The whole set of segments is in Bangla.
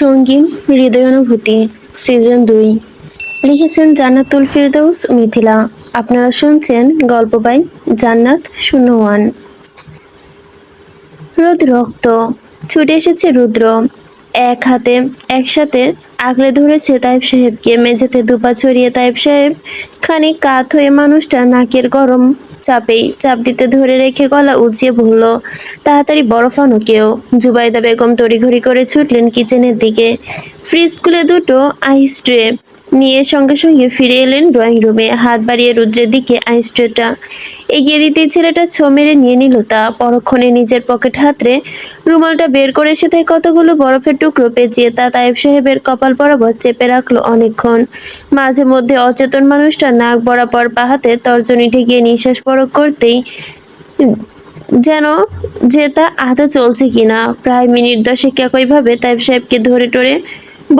সঙ্গীন হৃদয়ানুভূতি সিজন 2 লিখেছেন জান্নাতুল ফেরদৌস মিথিলা। আপনারা শুনছেন গল্প বাই জান্নাত 01। রোদ রক্ত ছুটে এসেছে রুদ্র। এক হাতে একসাথে আগলে ধরেছে তাইব সাহেবকে। মেঝেতে দুপা ছড়িয়ে তাইব সাহেব খানিক কাত হয়ে মানুষটা নাকের গরম চাপ দিতে ধরে রেখে গলা উঁচিয়ে বলল, তাড়াতাড়ি বরফ আনো কেউ। জুবাইদা বেগম তড়িঘড়ি করে ছুটলেন কিচেনের দিকে। ফ্রিজ খুলে দুটো আইস ট্রে নিয়ে সঙ্গে সঙ্গে ফিরে এলেন ড্রয়িং রুমে। হাত বাড়িয়ে রুদ্রের দিকে আইস ট্রেটা এগিয়ে দিতেই ছেলেটা ছো মেরে নিয়ে নিল তা। পরক্ষণে নিজের পকেট হাতড়ে রুমালটা বের করে সেটাই কতগুলো বরফের টুকরো পেঁচিয়ে তা তাইব সাহেবের কপাল বরাবর চেপে রাখলো অনেকক্ষণ। মাঝে মধ্যে অচেতন মানুষটা নাক বরাবর বাহাতে তর্জনী ঠেকিয়ে নিঃশ্বাস পরক করতেই যেন যে তা আদৌ চলছে কিনা। প্রায় মিনিট 10 একইভাবে তাইব সাহেবকে ধরে টরে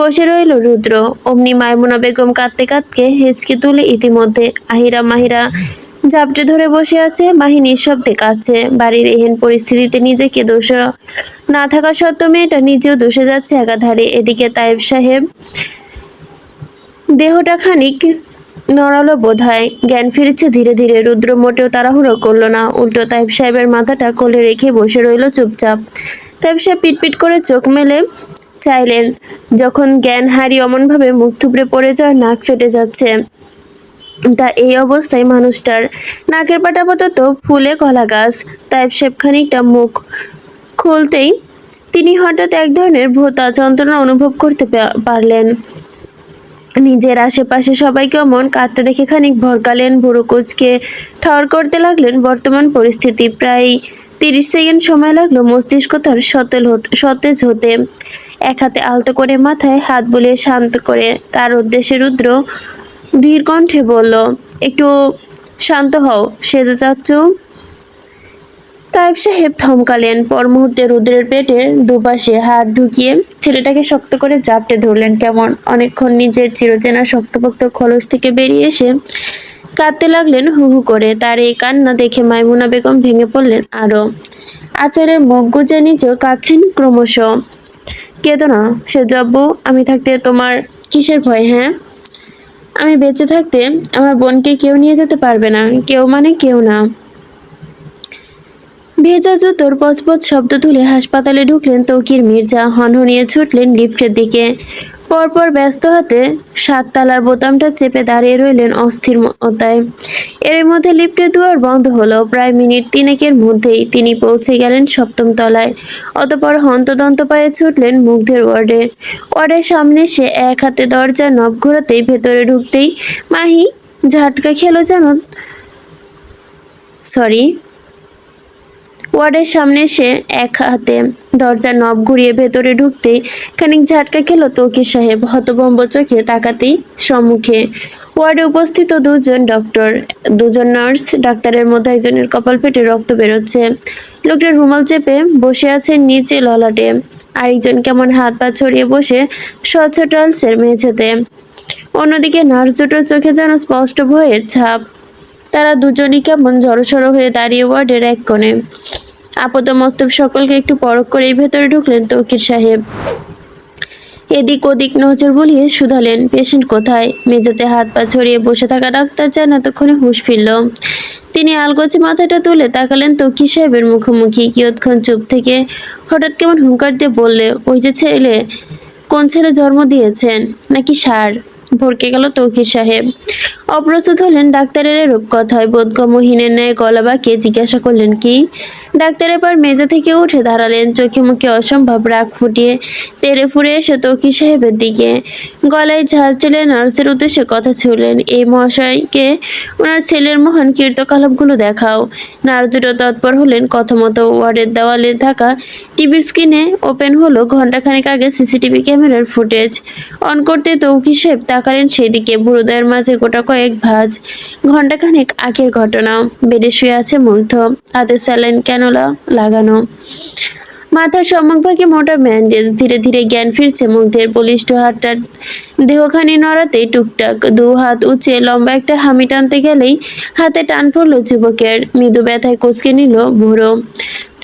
বসে রইল রুদ্র। অমনি মাইমুনা বেগম কাঁদতে কাঁদতে হেঁচকে তুলে ইতিমধ্যে মাহিরা ঝাপটে ধরে বসে আছে। মাহি নিঃশব্দে কাঁদছে। বাড়ির এহেন পরিস্থিতিতে নিজেকে দোষ না থাকা সত্ত্বেও মেয়েটা নিজেও দোষে যাচ্ছে একাধারে। এদিকে তাইব সাহেব দেহটা খানিক নড়ালো বোধহয়, জ্ঞান ফিরেছে ধীরে ধীরে। রুদ্র মোটেও তাড়াহুড়ো করলো না, উল্টো তাইব সাহেবের মাথাটা কোলে রেখে বসে রইল চুপচাপ। তাইব সাহেব পিটপিট করে চোখ মেলে চাইলেন। যখন জ্ঞান হারিয়ে অমনভাবে মুখ থুবড়ে পড়ে যায়, নাক ফেটে যাচ্ছে। তা এই অবস্থায় মানুষটার নাকের পাটা আপাতত ফুলে কলা গাছ। তাইব সাহেব খানিকটা মুখ খুলতেই তিনি হঠাৎ এক ধরনের ভোঁতা যন্ত্রণা অনুভব করতে পারলেন। নিজের আশেপাশে সবাইকে অমন কাঁদতে দেখে খানিক ভরকালেন, ভুরু কুঁচকে ঠর করতে লাগলেন। বর্তমান পরিস্থিতি প্রায় 30 সেকেন্ড সময় লাগলো মস্তিষ্ক তার সতেজ হতে। এক হাতে আলতো করে মাথায় হাত বুলিয়ে শান্ত করে তার উদ্দেশ্যে রুদ্র ধীর কণ্ঠে বলল, একটু শান্ত হও সেজে চাচ্চু। তাইব সাহেব থমকালেন। পর মুহূর্তে রুদ্রের পেটের দুপাশে হাত ঢুকিয়ে ছেলেটাকে শক্ত করে জাপটে ধরলেন। কেমন অনেকক্ষণ নিজের চিরচেনা শক্তপোক্ত খোলস থেকে বেরিয়ে এসে কাঁদতে লাগলেন হু হু করে। তার এই কান্না দেখে মাইমুনা বেগম ভেঙে পড়লেন আরো। আচারের মুখ গুজে নিজেও কাঁদছেন ক্রমশ। কেঁদো না সে জব্বু, আমি থাকতে তোমার কিসের ভয়? হ্যাঁ, আমি বেঁচে থাকতে আমার বোনকে কেউ নিয়ে যেতে পারবে না। কেউ মানে কেউ না। ভেজা জুতোর পচপচ শব্দ তুলে হাসপাতালে ঢুকলেন তৌকির মির্জা। হনহনিয়ে ছুটলেন লিফটের দিকে। পরপর ব্যস্ত হাতে 7 তালার বোতামটা চেপে দাঁড়িয়ে রইলেন অস্থিরতায়। এর মধ্যে লিফটের দুয়ার বন্ধ হলো। প্রায় মিনিট 3 মধ্যেই তিনি পৌঁছে গেলেন 7ম তলায়। অতঃপর হন্তদন্ত পায়ে ছুটলেন মুগ্ধের ওয়ার্ডের সামনে। সে এক হাতে দরজার নব ঘোরাতেই ভেতরে ঢুকতেই মাহি ঝাটকা খেলো যেন। ওয়ার্ডের সামনে সে এক হাতে দরজার নব ঘুরিয়ে ভেতরে ঢুকতেই খানিক ঝাটকা খেলো তৌকির সাহেব। হতভম্ব চোখে তাকাতেই সম্মুখে ওয়ার্ডে উপস্থিত 2জন ডক্টর, 2জন নার্স। ডাক্তারের মধ্যে একজনের কপাল ফেটে রক্ত বেরোচ্ছে। লোকটা রুমাল চেপে বসে আছে নিচে ললাটে। আরেকজন কেমন হাত পা ছড়িয়ে বসে স্বচ্ছ টাইলসের মেঝেতে। অন্যদিকে নার্স দুটোর চোখে যেন স্পষ্ট ভয়ের ছাপ। তারা দুজনই কেমন জড়সড় হয়ে দাঁড়িয়ে ওয়ার্ডের এক কোণে। আপদমস্তক সকলকে একটু পরখ করেই ভেতরে ঢুকলেন তৌকির সাহেব। এদিক ওদিক নজর বুলিয়ে শুধালেন, পেশেন্ট কোথায়? মেঝেতে হাত পা ছড়িয়ে বসে থাকা ডাক্তার যেন এতক্ষণে হুঁশ ফিরল। তিনি আলগোছে মাথাটা তুলে তাকালেন তৌকির সাহেবের মুখোমুখি। কিয়ৎক্ষণ চুপ থেকে হঠাৎ কেমন হুঙ্কার দিয়ে বললে, ওই যে ছেলে, কোন ছেলে জন্ম দিয়েছেন নাকি সার? ভরকে গেল তৌকির সাহেব। অপ্রস্তুত হলেন ডাক্তারের এরূপ কথায়। বোধগম্যহীনের ন্যায় গলা বাঁকিয়ে জিজ্ঞাসা করলেন, কি? ডাক্তার এবার মেঝে থেকে উঠে দাঁড়ালেন, চোখে মুখে অসম্ভব রাগ ফুটিয়ে তেড়ে ফুড়ে এসে তৌকির সাহেবের দিকে গলায় ঝাঁজ টেনে নার্সের উদ্দেশ্যে কথা ছুড়লেন, এই মহাশয়কে ওনার ছেলের মহান কীর্তকলাপগুলো দেখাও। নার্স দুটো তৎপর হলেন কথা মতো। ওয়ার্ডের দেওয়ালে থাকা টিভির স্ক্রিনে ওপেন হলো ঘণ্টাখানেক আগে সিসিটিভি ক্যামেরার ফুটেজ। অন করতে তৌকির সাহেব তাকালেন সেই দিকে। বুড়োদের মাঝে গোটা কয়েক ভাঁজ। ঘণ্টাখানেক আগের ঘটনা। বেডে শুয়ে আছে মুগ্ধ, হাতে স্যালাইন ক্যানোলা লাগানো, মাথার সম্মুখভাগে মোটা ব্যান্ডেজ। ধীরে ধীরে জ্ঞান ফিরছে মুগ্ধের। বলিষ্ঠ হাতটার দেহখানি নড়াতেই টুকটাক 2 হাত উঁচিয়ে লম্বা একটা হামি টানতে গেলেই হাতে টান পড়ল যুবকের। মৃদু ব্যথায় কুঁচকে নিল ভুরু।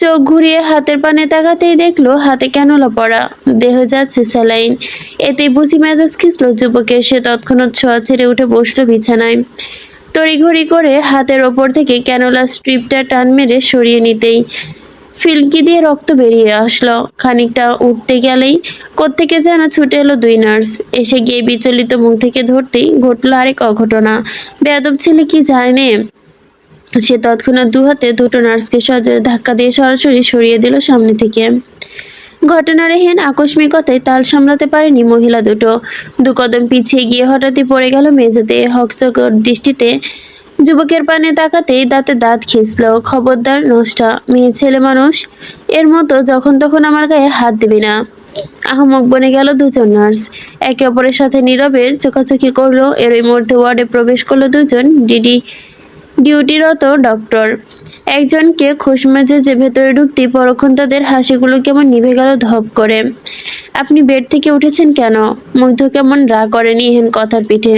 চোখ ঘুরিয়ে হাতের পানে তাকাতেই দেখলো হাতে ক্যানোলা পড়া, দেহ যাচ্ছে স্যালাইন। এতেই বুঝি মেজাজ খিসলো যুবকের। সে তৎক্ষণাৎ ছোঁয়া ছেড়ে উঠে বসলো বিছানায়। তড়িঘড়ি করে হাতের ওপর থেকে ক্যানোলা স্ট্রিপটা টান মেরে সরিয়ে নিতেই ফিল্কি দিয়ে রক্ত বেরিয়ে আসলো। খানিকটা উঠতে গেলেই কোত্থেকে যেন ছুটে এলো দুই নার্স। এসে গিয়ে বিচলিত মুখ থেকে ধরতেই ঘটলো আরেক অঘটনা। বেয়াদব ছেলে কি জানে, সে তৎক্ষণাৎ দুহাতে দুটো নার্সকে সজোরে ধাক্কা দিয়ে সরাসরি সরিয়ে দিল সামনে থেকে। ঘটনারহীন আকস্মিকতায় তাল সামলাতে পারেনি মহিলা দুটো। দু কদম পিছিয়ে গিয়ে হঠাৎই পড়ে গেল মেঝেতে। হকচকর দৃষ্টিতে যুবকের পানে তাকাতেই দাঁতে দাঁত খিঁচল। খবরদার নষ্টা, মেয়ে ছেলে মানুষ, এর মতো যখন তখন আমার গায়ে হাত দিবি না। আহমক বনে গেল দুজন নার্স। একে অপরের সাথে নীরবে চোখাচোখি করলো। এরই মধ্যে ওয়ার্ডে প্রবেশ করলো দুজন ডিউটিরত ডক্টর। একজনকে খোশ মেজাজে ভেতরে ঢুকতেই পরক্ষণ তাদের হাসিগুলো কেমন নিভে গেল ধপ করে। আপনি বেড থেকে উঠেছেন কেন? মুগ্ধ কেমন রাগ করেনি এহেন কথার পিঠে।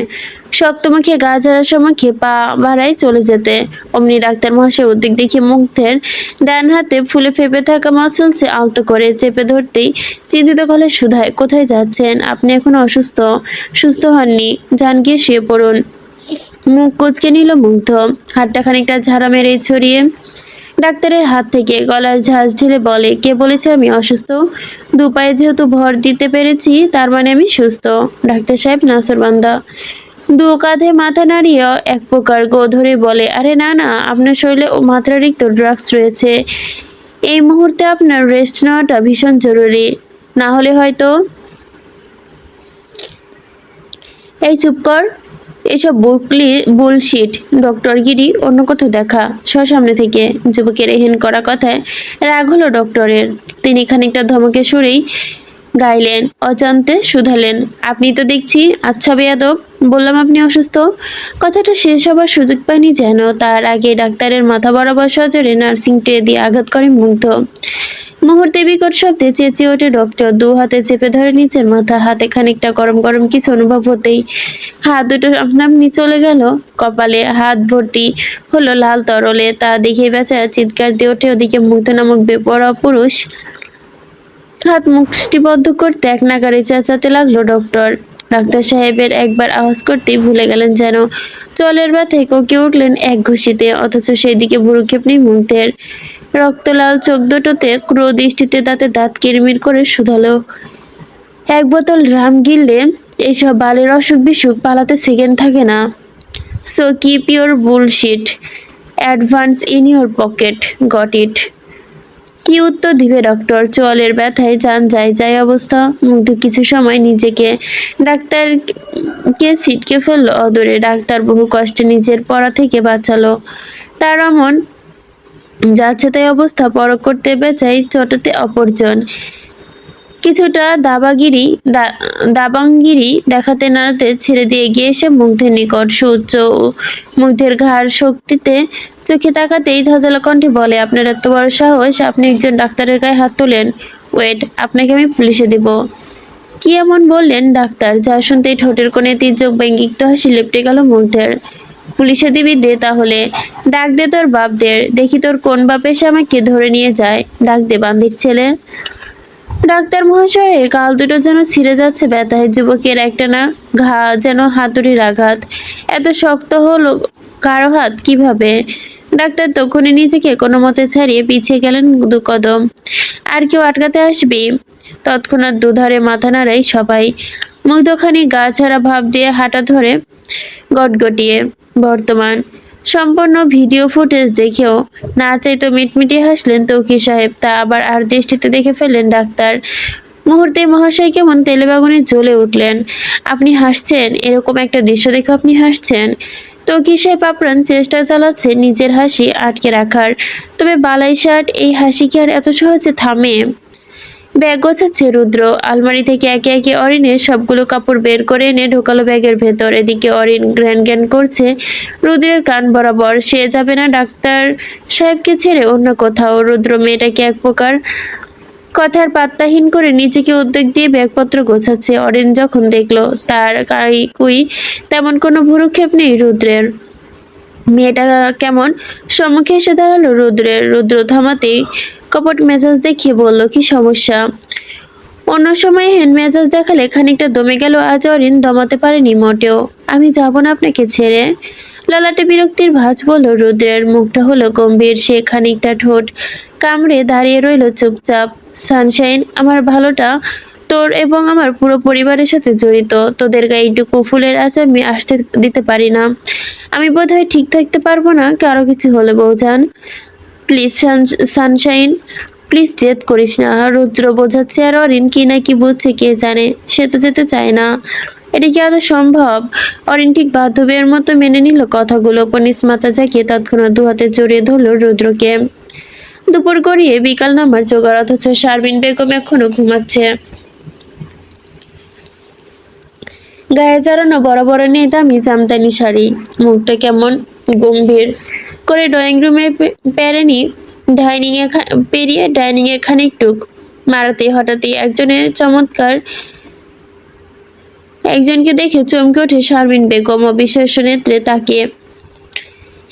শক্ত মুখে গা ঝাড়ার সময় পা বাড়ায় চলে যেতে। অমনি ডাক্তার মহাশয় উদ্বেগ দেখিয়ে মুগ্ধের ডান হাতে ফুলে ফেপে থাকা মাসলসে আলতো করে চেপে ধরতেই চিন্তিত গলায় শুধায়, কোথায় যাচ্ছেন? আপনি এখন অসুস্থ, সুস্থ হননি, যান গিয়ে শুয়ে পড়ুন। মুখ কুঁচকে নিল মুগ্ধ, হাতটা খানিকটা ঝাড়া মেরে ছড়িয়ে ডাক্তারের হাত থেকে গলার ঝাঁজ ঢেলে বলে, কে বলেছে আমি অসুস্থ? দু পায়ে যেহেতু ভর দিতে পেরেছি তার মানে আমি সুস্থ। ডাক্তার সাহেব নাছোড়বান্দা দু কাঁধে মাথা নাড়িয়ে এক প্রকার গো ধরে বলে, আরে না না, আপনার শরীরে মাত্রাতিরিক্ত ড্রাগস রয়েছে। এই মুহূর্তে আপনার রেস্ট নেওয়াটা ভীষণ জরুরি, না হলে হয়তো। এই চুপ কর, এসব বুলশিট। ডক্টর গিরি, অন্য কোথাও দেখা, সামনে থেকে। যুবকের এহেন করা কথায় রাগ হলো ডক্টরের। তিনি খানিকটা ধমকে সুরেই গাইলেন, অজান্তে শুধালেন, আপনি তো দেখছি আচ্ছা বেয়াদব, বললাম আপনি অসুস্থ। কথাটা শেষ হবার সুযোগ পায়নি যেন, তার আগে ডাক্তারের মাথা বরাবর সজোরে নার্সিং ট্রে দিয়ে আঘাত করে মুগ্ধ। মুহূর্তে বিকট শব্দে চেঁচিয়ে ওঠে ডক্টর। দু হাতে চেপে ধরে নিচের মাথা। হাতে খানিকটা গরম গরম কিছু অনুভব হতেই হাত দুটো আপনা চলে গেল কপালে। হাত ভর্তি হলো লাল তরলে। তা দেখে বেচারা চিৎকার দিয়ে ওঠে। ওদিকে মুগ্ধ নামক বেপরোয়া পুরুষ হাত মুষ্টিবদ্ধ করতে এক নাগাড়ে চেঁচাতে লাগলো ডক্টর। ডাক্তার সাহেবের একবার আওয়াজ করতেই ভুলে গেলেন যেন। চলের ব্যথায় কোঁকে উঠলেন এক ঘুষিতে, অথচ সেই দিকে ভ্রুক্ষেপ নেই মুগ্ধের। রক্তলাল চোখ দুটোতে ক্রুর দৃষ্টিতে দাঁতে দাঁত কিরমির করে শুধালো, এক বোতল রাম গিললে এইসব বালের অসুখ বিসুখ পালাতে সেকেন্ড থাকে না। So keep your bullshit advance in your pocket, got it. কি উত্তর দিবে ডক্টর? চোয়ালের ব্যথায় যান যায় যায় অবস্থা। মুগ্ধ কিছু সময় নিজেকে ডাক্তারকে ছিটকে ফেললো অদূরে। ডাক্তার বহু কষ্টে নিজের পড়া থেকে বাঁচালো। তার অমন যাচ্ছে তাই অবস্থা পরখ করতে বেচাই চটাতে অপরজন। কিছুটা দাবাঙ্গিরি দেখাতে নাড়াতে ছেড়ে দিয়ে এগিয়ে এসে মুগ্ধের নিকট সুউচ্চ মুগ্ধের ঘাড় শক্তিতে চোখে তাকাতেই ধাঁধালো কণ্ঠে বলে, আপনার এত বড় সাহস, আপনি একজন ডাক্তারের গায়ে হাত তোলেন? ওয়েট, আপনাকে আমি পুলিশে দিব। কি এমন বললেন ডাক্তার, যা শুনতেই ঠোঁটের কোণে তির্যক ব্যঙ্গিক্ত হাসি লেপটে গেল মুগ্ধের। পুলিশে দিবি? দে তাহলে, ডাক দে তোর বাপদের, দেখি তোর কোন বাপ এসে আমাকে ধরে নিয়ে যায়। ডাক দে বান্দির ছেলে। ডাক্তার মহাশয়ের গাল দুটো যেন ছিঁড়ে যাচ্ছে ব্যথায়। যুবকের একটানা ঘা যেন হাতুড়ির আঘাত। এত শক্ত হলো কারো হাত কিভাবে? ডাক্তার তখনই নিজেকে কোনো মতে ছাড়িয়ে পিছিয়ে গেলেন দু কদম। আর কেউ আটকাতে আসবি? তৎক্ষণাৎ দুধারে মাথা নাড়াই সবাই। মুগ্ধখানি গা ছাড়া ভাব দিয়ে হাঁটা ধরে গটগটিয়ে। বর্তমান সম্পূর্ণ ভিডিও ফুটেজ দেখেও না চাইতো মিটমিটিয়ে হাসলেন তৌকির সাহেব। তা আবার আর দৃষ্টিতে দেখে ফেললেন ডাক্তার। মুহূর্তে মহাশয় কেমন তেলে বাগুনে জ্বলে উঠলেন। আপনি হাসছেন? এরকম একটা দৃশ্য দেখে আপনি হাসছেন? তৌকির সাহেব আপ্রাণ চেষ্টা চালাচ্ছে নিজের হাসি আটকে রাখার। তবে বালাই শার্ট, এই হাসি কি আর এত সহজে থামে? ব্যাগ গোছাচ্ছে রুদ্র। আলমারি থেকে একে একে অরিনের সবগুলো কাপড় বের করে এনে ঢোকালো ব্যাগের ভেতর। এদিকে অরিন জ্ঞান জ্ঞান করছে রুদ্রের কান বরাবর। সে যাবে না ডাক্তার সাহেবকে ছেড়ে অন্য কোথাও। রুদ্র মেয়েটাকে এক প্রকার কথার পাত্তাহীন করে নিজেকে উদ্যোগ দিয়ে ব্যাগপত্র গোছাচ্ছে। অরিন যখন দেখলো তার কুই তেমন কোনো ভুরুক্ষেপ নেই রুদ্রের। মেয়েটা কেমন সম্মুখে এসে দাঁড়ালো রুদ্রের। রুদ্র থামাতেই কপট মেজাজ দেখিয়ে বলল, কি সমস্যা? অন্য সময় হ্যান্ড মেজাজ দেখালে খানিকটা দমে গেল, আজ অরিন দমাতে পারেনি মোটেও। আমি যাব না আপনাকে ছেড়ে। ললাটে বিরক্তির ভাঁজ বলল রুদ্রের। মুখটা হলো গম্ভীর। সে খানিকটা ঠোঁট কামড়ে দাঁড়িয়ে রইল চুপচাপ। সানশাইন, আমার ভালোটা তোর এবং আমার পুরো পরিবারের সাথে জড়িত। তোদের গায়ে এইটুকু ফুলের আঁচ আমি আসতে দিতে পারি না। আমি বোধহয় ঠিক থাকতে পারবো না কারো কিছু হলে, বউজান। প্লিজ সানশাইন, প্লিজ জেদ করিস না। রুদ্র বোঝাচ্ছে, আর অরিন কি না কি বুঝছে কে জানে। সে তো যেতে চায় না। এটা কি আদৌ সম্ভব? অরিন ঠিক বান্ধবীর মতো মেনে নিল কথাগুলো। পনিস মাথা ঝাঁকিয়ে তৎক্ষণাৎ দু হাতে জড়িয়ে ধরল রুদ্রকে। দুপুর গড়িয়ে বিকাল নামার জোগাড়, অথচ শারমিন বেগম এখনো ঘুমাচ্ছে। গায়ে জড়ানো বড় বড় নেই দামি জামদানি শাড়ি। মুখটা কেমন গম্ভীর করে ড্রয়িং রুমে পেরেনি পেরিয়ে ডাইনিং এ খানিকটুক মারাতে হঠাৎই একজনকে দেখে চমকে ওঠে শারমিন বেগম। অবিশ্বাস্য নেত্রে তাকিয়ে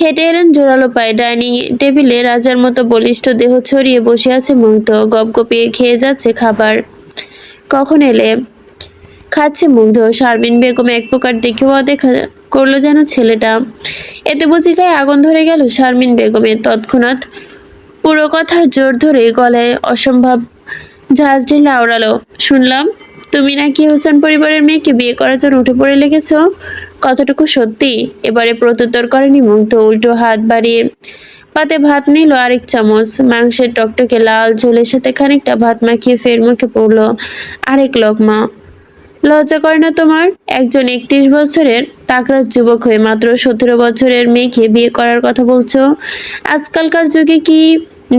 হেঁটে এলেন জোরালো পায়ে। ডাইনিং টেবিলে রাজার মতো বলিষ্ঠ দেহ ছড়িয়ে বসে আছে মুগ্ধ। গপগপিয়ে খেয়ে যাচ্ছে খাবার। কখন এলে? খাচ্ছে মুগ্ধ। শারমিন বেগম এক প্রকার দেখেও অদেখা করলো যেন ছেলেটা। এতে বুঝি গায়ে আগুন ধরে গেল শারমিন বেগমের। তৎক্ষণাৎ পুরো কথা জোর ধরে গলায় অসম্ভব ঝাঁজ ঢেলে আওড়ালো, শুনলাম তুমি নাকি হোসেন পরিবারের মেয়েকে বিয়ে করার জন্য উঠে পড়ে লেগেছ। কতটুকু সত্যি? এবারে প্রত্যুত্তর করেনি মুগ্ধ। উল্টো হাত বাড়িয়ে পাতে ভাত নিল আরেক চামচ। মাংসের টকটকে লাল ঝোলের সাথে খানিকটা ভাত মাখিয়ে ফের মুখে পড়লো আরেক লকমা। লজ্জা করে না তোমার? একজন 31 বছরের তাকড়া যুবক হয়ে মাত্র 17 বছরের মেয়েকে বিয়ে করার কথা বলছো? আজকালকার যুগে কি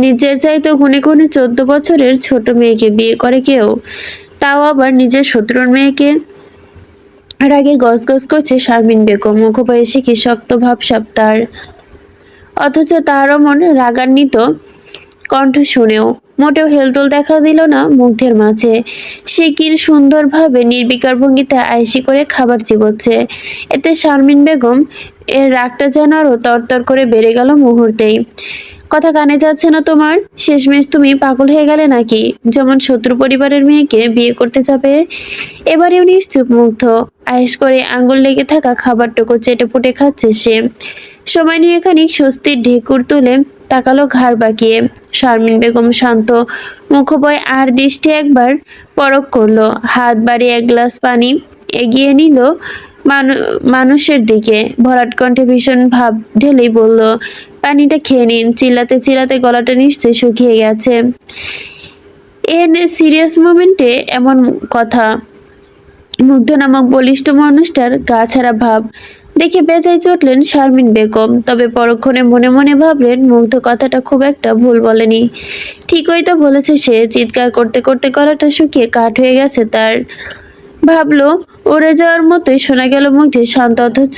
নিজের চাইতেও গুণে গুণে 14 বছরের ছোট মেয়েকে বিয়ে করে কেউ? তাও আবার নিজের শত্রুর মেয়েকে? রাগে গজগজ করছে শারমিন বেগম। মুখোপাধ্যায় কি শক্ত ভাবসাব তার, অথচ তার অমন রাগান্বিত কণ্ঠ শুনেও মোটেও হেলদোল দেখা দিল না মুগ্ধের মাঝে। সে কি সুন্দরভাবে নির্বিকার ভঙ্গিতে আয়েশি করে খাবার চিবোচ্ছে। এতে শারমিন বেগম এর রাগটা যেন আরো তরতর করে বেড়ে গেল মুহূর্তেই। কথা কানে যাচ্ছে না তোমার? শেষমেশ তুমি পাগল হয়ে গেলে নাকি? যেমন শত্রু পরিবারের মেয়েকে বিয়ে করতে যাবে। এবারেও নিশ্চুপ মুগ্ধ। আয়েশ করে আঙ্গুল লেগে থাকা খাবারটুকু চেটে পুটে খাচ্ছে সে। সময় নিয়ে খানিক স্বস্তির ঢেকুর তুলে তাকালো ঘাড় বাঁকিয়ে। শারমিন বেগম শান্ত মুখবয় আর দৃষ্টি একবার পরখ করলো। হাত বাড়িয়ে এক গ্লাস পানি এগিয়ে নিল মানুষের দিকে। ভরাট কণ্ঠে ভীষণ ভাব ঢেলেই বলল, পানিটা খেয়ে নিন। চিল্লাতে চিল্লাতে গলাটা নিশ্চয়ই শুকিয়ে গেছে। এন সিরিয়াস মোমেন্টে এমন কথা। মুগ্ধ নামক বলিষ্ঠ মানুষটার গা ছাড়া ভাব দেখে বেজায় চটলেন শারমিন বেগম। তবে পরক্ষণে মনে মনে ভাবলেন মুগ্ধ কথাটা খুব একটা ভুল বলেনি। ঠিকই তো বলেছে সে। চিৎকার করতে করতে গলাটা শুকিয়ে কাঠ হয়ে গেছে তার। ভাবলো উড়ে যাওয়ার মতোই শোনা গেল মুগ্ধের শান্ত অথচ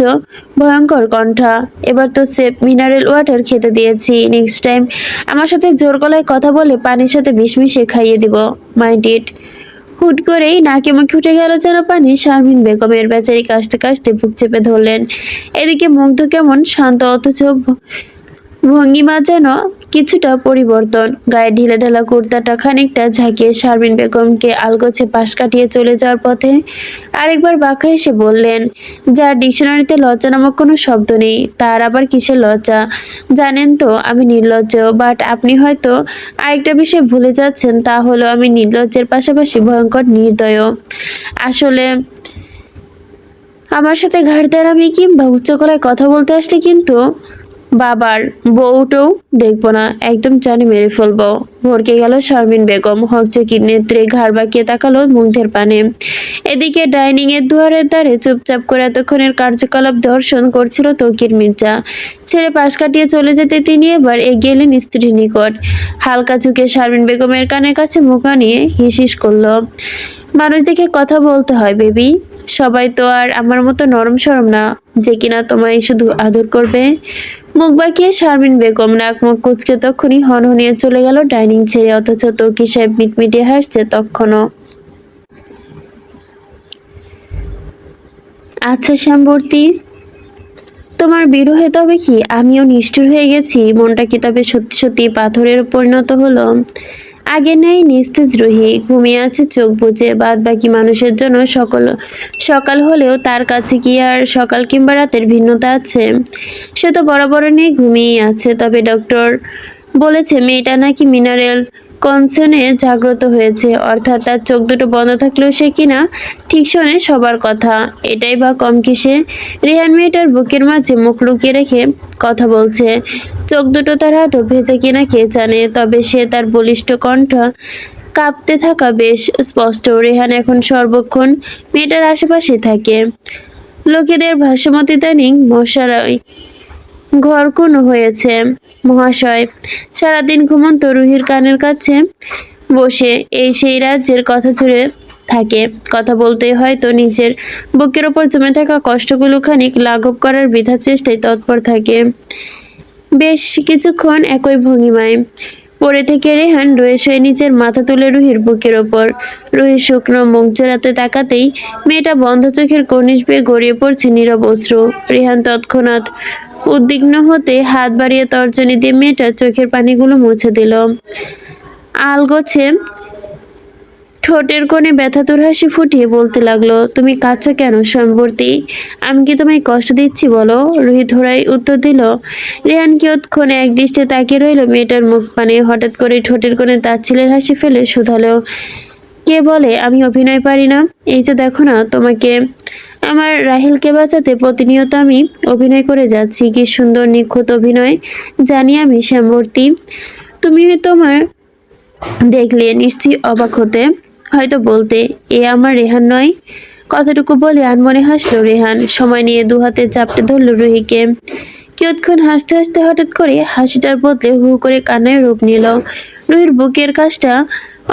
ভয়ঙ্কর কণ্ঠা, এবার তো সেফ মিনারেল ওয়াটার খেতে দিয়েছি। নেক্সট টাইম আমার সাথে জোর গলায় কথা বলে পানির সাথে বিষ মিশিয়ে খাইয়ে দিব। Mind it. হুট করেই নাকে মুখে উঠে গেল যেন পানি। শারমিন বেগমের বেচারি কাশতে কাশতে বুক চেপে ধরলেন। এদিকে মুগ্ধ কেমন শান্ত অথচ ভঙ্গিমা যেন কিছুটা পরিবর্তন। গায়ে ঢিলে ঢালা কুর্তাটা খানিকটা ঝাঁকিয়ে শারমিন বেগমকে আলগোছে পাশ কাটিয়ে চলে যাওয়ার পথে আরেকবার বাঁকা হেসে বললেন, যার ডিকশনারিতে লজ্জা নামক কোনো শব্দ নেই তার আবার কিসের লজ্জা? জানেন তো আমি নির্লজ্জ, বাট আপনি হয়তো আরেকটা বিষয় ভুলে যাচ্ছেন, তা হলো আমি নির্লজ্জের পাশাপাশি ভয়ঙ্কর নির্দয়। আসলে আমার সাথে ঘাড় দেড়ামি কিংবা উচ্চ গলায় কথা বলতে আসলে কিন্তু বাবার বউটাও দেখবো না, একদম জানি মেরে ফেলবো। ভরকে গেল শারমিন বেগম। হকচকি নেত্রে ঘাড় বাঁকিয়ে তাকালো মুগ্ধের পানে। এদিকে ডাইনিং এর দুয়ারের দ্বারে চুপচাপ করে এতক্ষণের কার্যকলাপ দর্শন করছিল তৌকির মির্জা। ছেড়ে পাশ কাটিয়ে চলে যেতে তিনি এবার এগিয়ে এলেন স্ত্রীর নিকট। হালকা ঝুঁকে শারমিন বেগমের কানের কাছে মুখ আনিয়ে হিসিস করলো, মানুষ দেখে কথা বলতে হয় বেবি। সবাই তো আর আমার মতো নরম সরম না যে কিনা তোমায় শুধু আদর করবে। মুখ বাঁকিয়ে শারমিন বেগম নাক মুখ কুচকে তখনই হনহনিয়ে চলে গেল ডাইনিং ছেড়ে। অথচ তৌকির সাহেব মিটমিটিয়ে হাসছে তখনও। আচ্ছা শ্যামবর্তী, তোমার বিরহে তবে কি আমিও নিষ্ঠুর হয়ে গেছি? মনটা কি তবে সত্যি সত্যি পাথরের পরিণত হলো? আগে নেই নিস্তেজ রুহি ঘুমিয়ে আছে চোখ বুজে। বাদ বাকি মানুষের জন্য সকাল হলেও তার কাছে কি আর সকাল কিংবা রাতের ভিন্নতা আছে? সে তো বরাবর নেই ঘুমিয়েই আছে। তবে ডক্টর বলেছে মেয়েটা নাকি মিনারেল কনসার্নে জাগ্রত হয়েছে, অর্থাৎ তার চোখ দুটো বন্ধ থাকলেও সে কিনা ঠিক শোনে সবার কথা। এটাই বা কম কিসে? রেহান মেয়েটার বুকের মাঝে মুখ লুকিয়ে রেখে কথা বলছে। চোখ দুটো তার হাতও ভেজে কিনা কে জানে, তবে সে তার বলিষ্ঠ কণ্ঠ কাঁপতে থাকা বেশ স্পষ্ট। রেহান এখন সর্বক্ষণ মেয়েটার আশেপাশে থাকে। লোকেদের ভাষ্যমতে ইদানিং মশারাই ঘরকুনো হয়েছে মহাশয়। সারাদিন ঘুমন্ত রুহির কানের কাছে বসে এই সেই রাজ্যের কথা জুড়ে থাকে। কথা বলতে হয়তো নিজের বুকের ওপর জমে থাকা কষ্টগুলো খানিক লাঘব করার বৃথা চেষ্টায় তৎপর থাকে। বেশ কিছুক্ষণ একই ভঙ্গিমায় পড়ে থেকে রেহান রয়ে শুয়ে নিজের মাথা তুলে রুহির বুকের ওপর। রুহির শুকনো মুখ জোড়াতে তাকাতেই মেয়েটা বন্ধ চোখের কর্নিশ বেয়ে গড়িয়ে পড়ছে নীরব অশ্রু। রেহান তৎক্ষণাৎ উদ্বিগ্ন হতে হাত বাড়িয়ে তর্জনী দিয়ে মেয়েটার চোখের পানিগুলো মুছে দিল। আলগোছে ঠোঁটের কোণে ব্যথাতুর হাসি ফুটিয়ে বলতে লাগলো, তুমি কাঁদছো কেন সম্বর্তী? আমি কি তোমায় কষ্ট দিচ্ছি বলো? রুহি ধরাই উত্তর দিল। রেহান কিয়ৎক্ষণে একদৃষ্টে তাকিয়ে রইল মেয়েটার মুখ পানে। হঠাৎ করে ঠোঁটের কোণে তাচ্ছিলের হাসি ফেলে শুধালো, কে বলে আমি অভিনয় পারি না? এই যে দেখো না, তোমাকে আমার রাহিলকে বাঁচাতে প্রতিনিয়ত আমি অভিনয় করে যাচ্ছি। কি সুন্দর নিখুঁত অভিনয় জানি আমি শ্যামবর্তী। তুমি তোমার দেখলে নিশ্চয়ই অবাক হতে, হয়তো বলতে এ আমার রেহান নয়। কথাটুকু বলে আনমনে হাসলো রেহান। সময় নিয়ে দুহাতে চাপটে ধরলো রুহিকে। কিয়ৎক্ষণ হাসতে হাসতে হঠাৎ করে হাসিটার বদলে হু করে কান্নায় রূপ নিল। রুহির বুকের কাছটা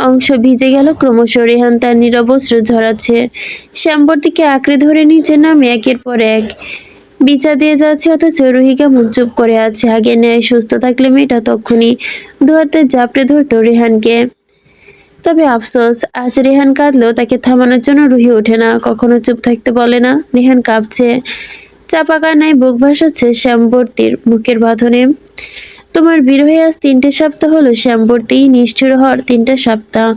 অংশ ভিজে গেল ক্রমশ। রেহান তার নীরব অশ্রু ঝরাচ্ছে। শ্যামবর্তীকে আঁকড়ে ধরে নিচে নামে একের পর এক বিচা দিয়ে যাচ্ছে, অথচ রুহি কেমন চুপ করে আছে। আগে ন্যায় সুস্থ থাকলে মেয়েটা তক্ষুনি দুহাতে জাপটে ধরতো রেহানকে। তবে আফসোস, আজ রেহান কাঁদলেও তাকে থামানোর জন্য রুহি ওঠে না, কখনো চুপ থাকতে বলে না। রেহান কাঁপছে, চাপা কান্নায় বুক ভাসাচ্ছে শ্যামবর্তীর বুকের বাঁধনে। তোমার বিরহে আজ 3টে সপ্তাহ হলো শ্যামবর্তী। নিষ্ঠুর হওয়ার 3টে সপ্তাহ,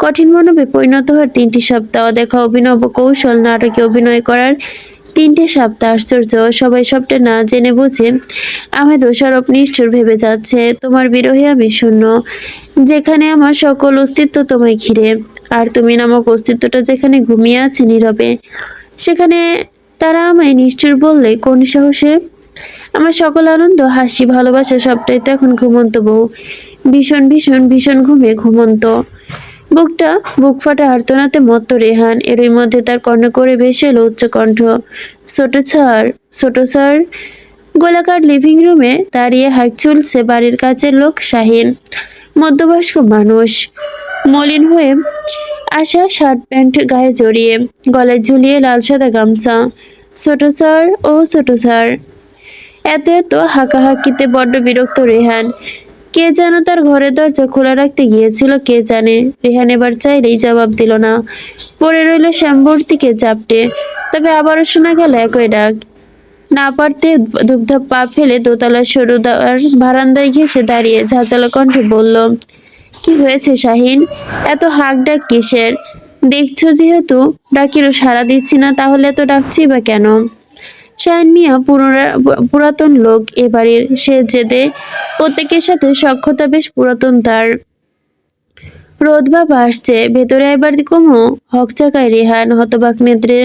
কঠিন মনোবে পরিণত হওয়ার 3টি সপ্তাহ, দেখা অভিনব কৌশল নাটকে অভিনয় করার 3টে সপ্তাহ। আশ্চর্য, সবাই সবটা না জেনে বুঝে আমায় দোষারোপ নিষ্ঠুর ভেবে যাচ্ছে। তোমার বিরহে আমি শূন্য, যেখানে আমার সকল অস্তিত্ব তোমায় ঘিরে। আর তুমি নামক অস্তিত্বটা যেখানে ঘুমিয়ে আছে নীরবে, সেখানে তারা আমায় নিষ্ঠুর বললে কোন সাহসে? আমার সকল আনন্দ, হাসি, ভালোবাসা সবটাই তো এখন ঘুমন্ত বউ। ভীষণ ভীষণ ভীষণ ঘুমে ঘুমন্ত। বুক ফাটা আর্তনাতে মত্ত রেহান। এরই মধ্যে তার কর্ণ করে ভেসে এলো উচ্চ কণ্ঠ, ছোট স্যার, ছোট স্যার। গোলাকার লিভিং রুমে দাঁড়িয়ে হাঁক চুলছে বাড়ির কাছের লোক শাহিন। মধ্যবয়স্ক মানুষ, মলিন হয়ে আসা শার্ট প্যান্ট গায়ে জড়িয়ে, গলায় ঝুলিয়ে লাল সাদা গামছা। ছোট স্যার, ও ছোট স্যার। এত এত হাঁকাহাঁকিতে বড্ড বিরক্ত রেহান। কে যেন তার ঘরের দরজা খোলা রাখতে গিয়েছিল, কে জানে। রেহান এবার চাইলেই জবাব দিল না, পড়ে রইল শ্যামবর্তীকে চাপটে। তবে আবারও শোনা গেল একই ডাক। না পারতে ধুপধাপ পা ফেলে দোতলার সরু বারান্দায় ঘেঁষে দাঁড়িয়ে ঝাঁঝালো কণ্ঠে বলল, কি হয়েছে শাহিন? এত হাঁক ডাক কিসের? দেখছো যেহেতু ডাকিরও সাড়া দিচ্ছি না, তাহলে এত ডাকছি বা কেন? শাহিন মিয়া পুরাতন লোক এ বাড়ির। সে জেদে প্রত্যেকের সাথে সখ্যতা বেশ পুরাতন তার। রোদ বাবা আসছে, ভেতরে এবার কমো। হক চাকায় রেহান হতবাক নেত্রে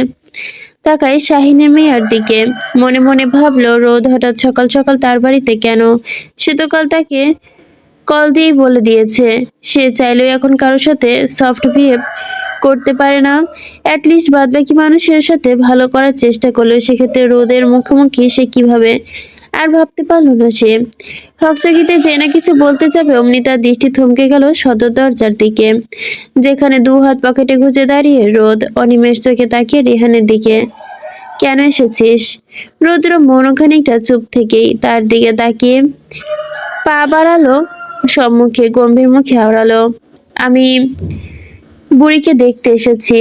তাকায় শাহিনের মেয়ার দিকে। মনে মনে ভাবলো, রোদ হঠাৎ সকাল সকাল তার বাড়িতে কেন? সে তো কাল তাকে কল দিয়েই বলে দিয়েছে সে চাইলেও এখন কারোর সাথে সফট বিহেভ করতে পারে না। অ্যাটলিস্ট বাদবাকি মানুষের সাথে ভালো করার চেষ্টা করলো, সেক্ষেত্রে রোদের মুখোমুখি সে কিভাবে? আর ভাবতে পারলো না সে। হকচকিতে যে না কিছু বলতে যাবে, অমনি তার দৃষ্টি থমকে গেল সদর দরজার দিকে, যেখানে 2 হাত পকেটে গুজে দাঁড়িয়ে রোদ অনিমেষ চোখে তাকিয়ে রেহানের দিকে। কেন এসেছিস? রৌদ্র মনও খানিকটা চুপ থেকেই তার দিকে তাকিয়ে পা বাড়ালো সম্মুখে, গম্ভীর মুখে আওড়ালো, আমি বুড়িকে দেখতে এসেছি।